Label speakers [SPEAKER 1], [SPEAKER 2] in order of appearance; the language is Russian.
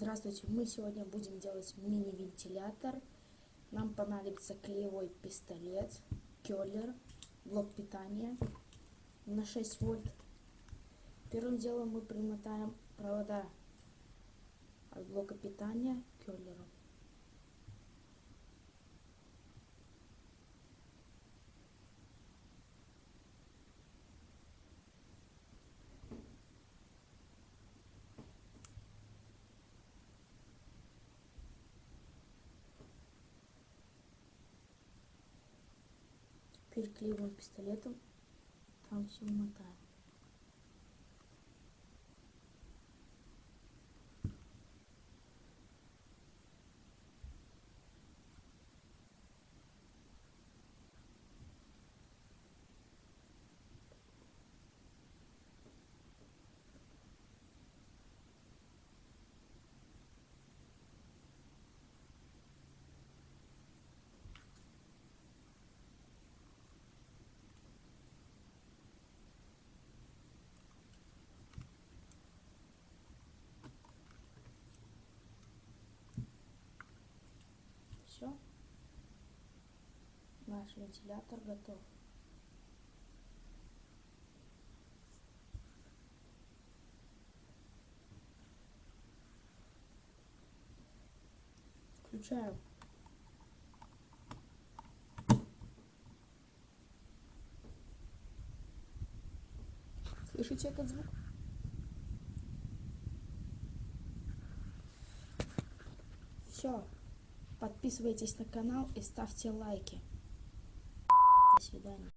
[SPEAKER 1] Здравствуйте, мы сегодня будем делать мини-вентилятор. Нам понадобится клеевой пистолет, кёлер, блок питания на 6 вольт. Первым делом мы примотаем провода от блока питания к кёлеру. Переклеиваем пистолетом, там все мотаем. Все, наш вентилятор готов. Включаем. Слышите этот звук? Все. Подписывайтесь на канал и ставьте лайки. До свидания.